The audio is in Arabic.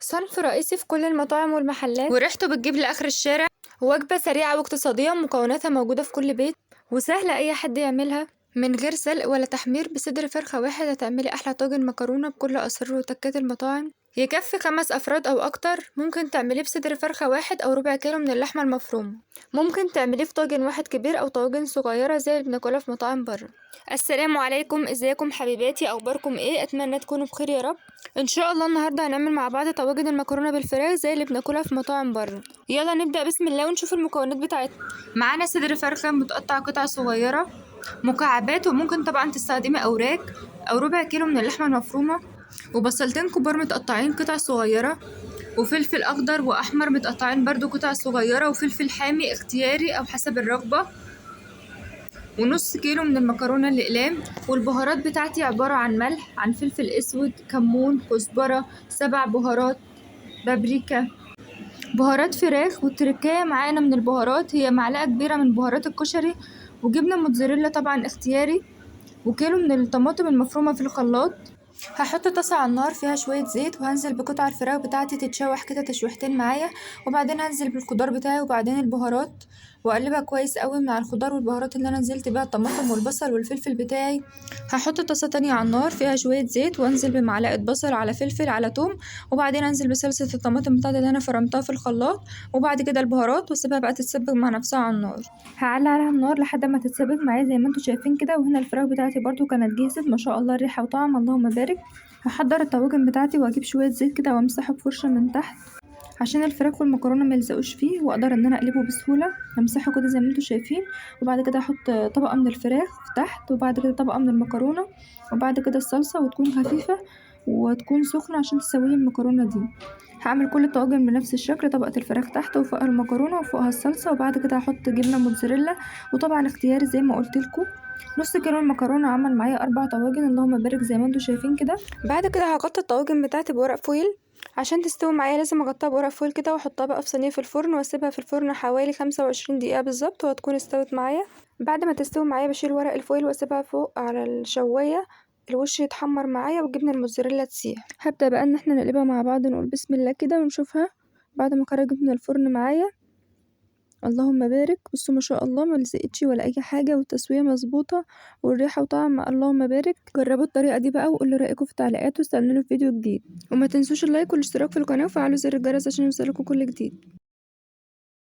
صنف رئيسي في كل المطاعم والمحلات، وريحته بتجيب لآخر الشارع. وجبة سريعة واقتصادية، مكوناتها موجودة في كل بيت وسهلة أي حد يعملها من غير سلق ولا تحمير. بصدر فرخة واحد هتعملي أحلى طاجن مكرونة بكل أسرار وتكات المطاعم، يكفي 5 أفراد أو أكتر. ممكن تعمليه بصدر فرخة واحد أو ربع كيلو من اللحمة المفرومة. ممكن تعمليه في طاجن واحد كبير أو طواجن صغيرة زي اللي بناكلها في مطاعم بره. السلام عليكم، ازيكم حبيباتي؟ أخباركم ايه؟ أتمنى تكونوا بخير يا رب. ان شاء الله النهارده هنعمل مع بعض طواجن المكرونه بالفراخ زي اللي بناكلها في مطاعم بره. يلا نبدا بسم الله ونشوف المكونات بتاعتنا. معانا صدر فرخه متقطع قطع صغيره مكعبات، وممكن طبعا تستخدمي اوراق، او ربع كيلو من اللحمه المفرومه، وبصلتين كبار متقطعين قطع صغيره، وفلفل اخضر واحمر متقطعين برضو قطع صغيره، وفلفل حامي اختياري او حسب الرغبه، ونص كيلو من المكرونة الأقلام. والبهارات بتاعتي عبارة عن ملح، عن فلفل أسود، كمون، كزبرة، 7 بهارات، بابريكا، بهارات فراخ. والتركية معانا من البهارات هي معلقة كبيرة من بهارات الكشري، وجبنة موتزاريلا طبعا اختياري، وكيلو من الطماطم المفرومة في الخلاط. هحط طاسة على النار فيها شوية زيت، وهنزل بقطع الفراخ بتاعتي تتشوح كده تشويحتين معايا، وبعدين هنزل بالخضار بتاعي وبعدين البهارات، واقلبها كويس قوي مع الخضار والبهارات اللي انا نزلت بيها الطماطم والبصل والفلفل بتاعي. هحط طاسة تانية على النار فيها شوية زيت، وانزل بمعلقة بصل على فلفل على توم، وبعدين انزل بصلصة الطماطم بتاعتي اللي انا فرمتها في الخلاط، وبعد كده البهارات، واسيبها بقى تتسبك مع نفسها على النار. هعلي عليها النار لحد ما تتسبك معايا زي ما انتوا شايفين كده. وهنا الفراخ بتاعتي برضو كانت جهزت، ما شاء الله الريحة وطعم اللهم بارك. هحضر الطواجن بتاعتي واجيب شويه زيت كده وامسحه بفرشه من تحت عشان الفراخ والمكرونه ملزقوش فيه، واقدر ان انا اقلبه بسهوله. امسحه كده زي ما انتوا شايفين، وبعد كده احط طبقه من الفراخ تحت، وبعد كده طبقه من المكرونه، وبعد كده الصلصه، وتكون خفيفه وتكون سخنه عشان تسوي المكرونه دي. هعمل كل الطواجن بنفس الشكل، طبقه الفراخ تحت وفوقها المكرونه وفوقها الصلصه، وبعد كده هحط جبنه موتزاريلا، وطبعا اختياري زي ما قلت لكم. نص كيلو المكرونه عمل معايا 4 طواجن اللهم بارك زي ما انتوا شايفين كده. بعد كده هغطي الطواجن بتاعتي بورق فويل عشان تستوي معايا. لازم اغطيها بورق فويل كده واحطها بقى في صينيه في الفرن، واسيبها في الفرن حوالي 25 دقيقه بالظبط وهتكون استوت معايا. بعد ما تستوي معايا بشيل ورق الفويل واسيبها فوق على الشوايه، الوش يتحمر معايا والجبنه الموتزاريلا تسيح. هبدا بقى ان احنا نقلبها مع بعض، نقول بسم الله كده ونشوفها بعد ما خرجت من الفرن معايا. اللهم بارك. بصوا ما شاء الله ما لزقتش ولا اي حاجه، والتسويه مظبوطه، والريحه وطعم اللهم بارك. جربوا الطريقه دي بقى وقولوا رايكم في التعليقات، واستنوني في فيديو جديد. وما تنسوش اللايك والاشتراك في القناه وفعلوا زر الجرس عشان يوصلكوا كل جديد.